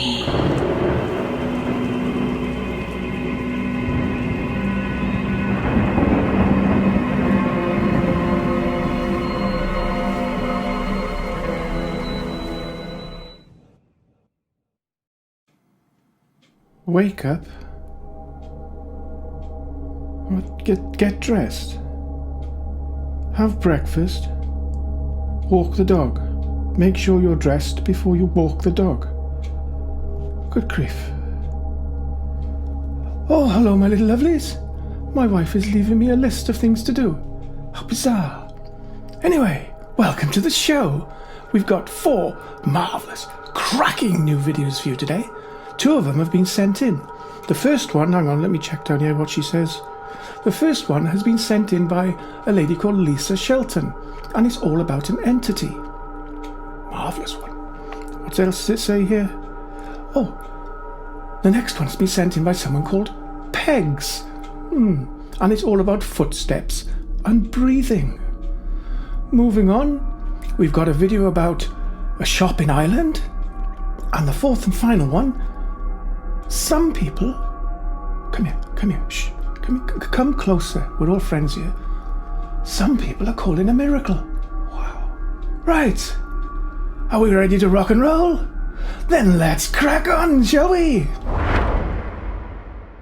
creepy. Wake up. Get dressed. Have breakfast. Walk the dog. Make sure you're dressed before you walk the dog. Good grief. Oh, hello, my little lovelies. My wife is leaving me a list of things to do. How bizarre. Anyway, welcome to the show. We've got 4 marvellous, cracking new videos for you today. 2 of them have been sent in. The first one, hang on, let me check down here what she says. The first one has been sent in by a lady called Lisa Shelton, and it's all about an entity. Marvellous one. What else does it say here? Oh, the next one's been sent in by someone called Pegs. And it's all about footsteps and breathing. Moving on, we've got a video about a shop in Ireland. And the 4th and final one, some people... Come here, shh. Come closer, we're all friends here. Some people are calling a miracle. Wow. Right. Are we ready to rock and roll? Then let's crack on, shall we?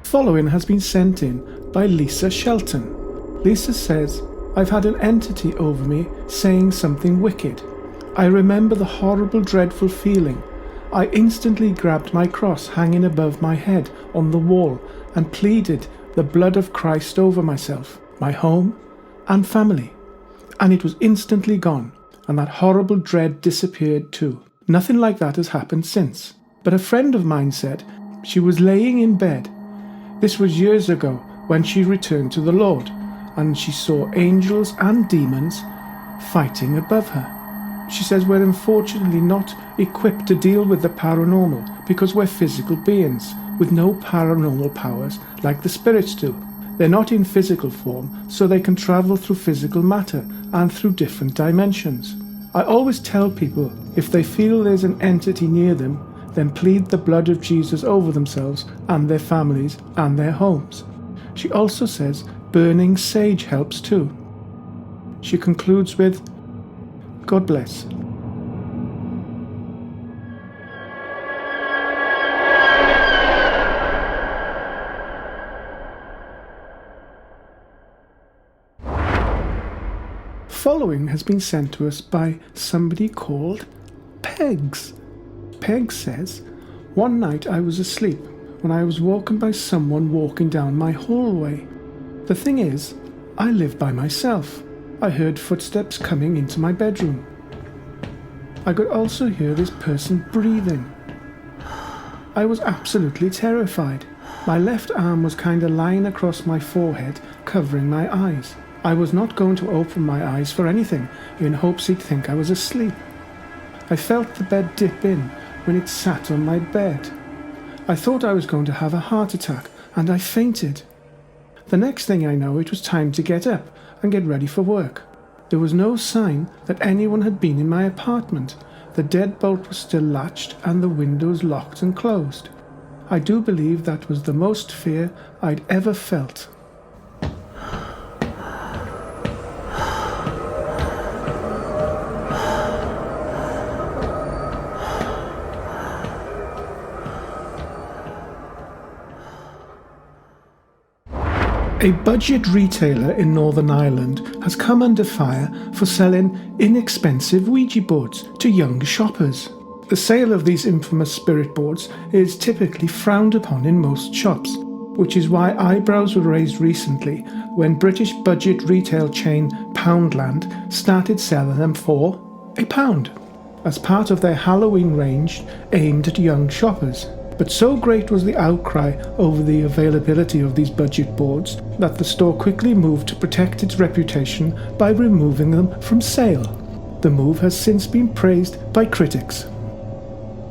Following has been sent in by Lisa Shelton. Lisa says, I've had an entity over me saying something wicked. I remember the horrible, dreadful feeling. I instantly grabbed my cross hanging above my head on the wall and pleaded the blood of Christ over myself, my home and family. And it was instantly gone, and that horrible dread disappeared too. Nothing like that has happened since. But a friend of mine said she was laying in bed. This was years ago when she returned to the Lord, and she saw angels and demons fighting above her. She says we're unfortunately not equipped to deal with the paranormal because we're physical beings with no paranormal powers like the spirits do. They're not in physical form, so they can travel through physical matter and through different dimensions. I always tell people if they feel there's an entity near them, then plead the blood of Jesus over themselves and their families and their homes. She also says burning sage helps too. She concludes with, God bless. Following has been sent to us by somebody called Pegs. Peg says, one night I was asleep when I was woken by someone walking down my hallway. The thing is, I live by myself. I heard footsteps coming into my bedroom. I could also hear this person breathing. I was absolutely terrified. My left arm was kind of lying across my forehead, covering my eyes. I was not going to open my eyes for anything, in hopes he'd think I was asleep. I felt the bed dip in when it sat on my bed. I thought I was going to have a heart attack, and I fainted. The next thing I know, it was time to get up and get ready for work. There was no sign that anyone had been in my apartment. The deadbolt was still latched and the windows locked and closed. I do believe that was the most fear I'd ever felt. A budget retailer in Northern Ireland has come under fire for selling inexpensive Ouija boards to young shoppers. The sale of these infamous spirit boards is typically frowned upon in most shops, which is why eyebrows were raised recently when British budget retail chain Poundland started selling them for £1 as part of their Halloween range aimed at young shoppers. But so great was the outcry over the availability of these budget boards that the store quickly moved to protect its reputation by removing them from sale. The move has since been praised by critics.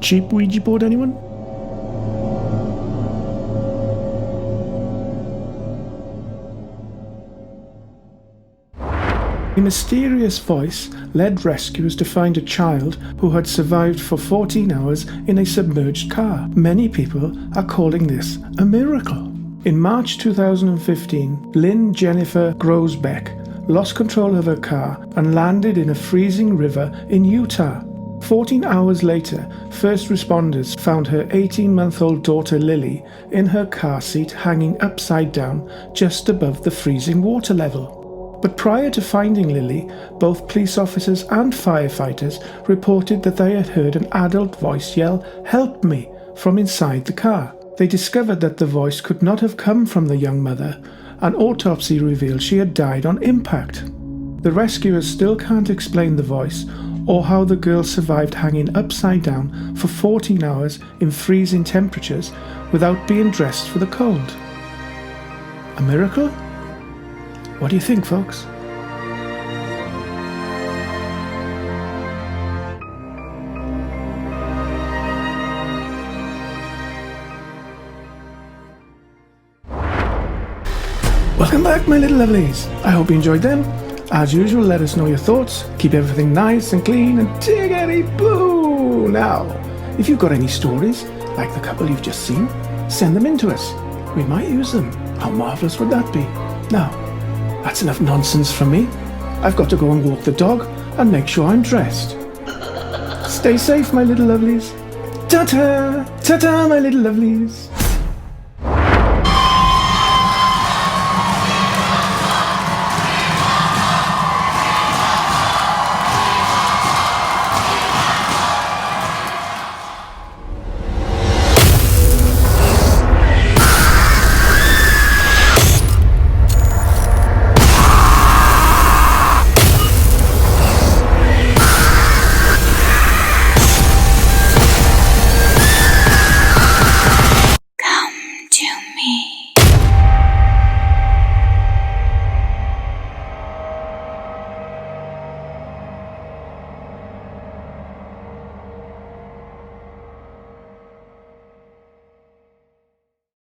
Cheap Ouija board, anyone? A mysterious voice led rescuers to find a child who had survived for 14 hours in a submerged car. Many people are calling this a miracle. In March 2015, Lynn Jennifer Grosbeck lost control of her car and landed in a freezing river in Utah. 14 hours later, first responders found her 18-month-old daughter Lily in her car seat hanging upside down just above the freezing water level. But prior to finding Lily, both police officers and firefighters reported that they had heard an adult voice yell, "Help me," from inside the car. They discovered that the voice could not have come from the young mother. An autopsy revealed she had died on impact. The rescuers still can't explain the voice or how the girl survived hanging upside down for 14 hours in freezing temperatures without being dressed for the cold. A miracle? What do you think, folks? Welcome back, my little lovelies. I hope you enjoyed them. As usual, let us know your thoughts. Keep everything nice and clean and tiggity-boo! Now, if you've got any stories, like the couple you've just seen, send them in to us. We might use them. How marvellous would that be? Now, that's enough nonsense from me. I've got to go and walk the dog and make sure I'm dressed. Stay safe, my little lovelies. Ta-ta! Ta-ta, my little lovelies.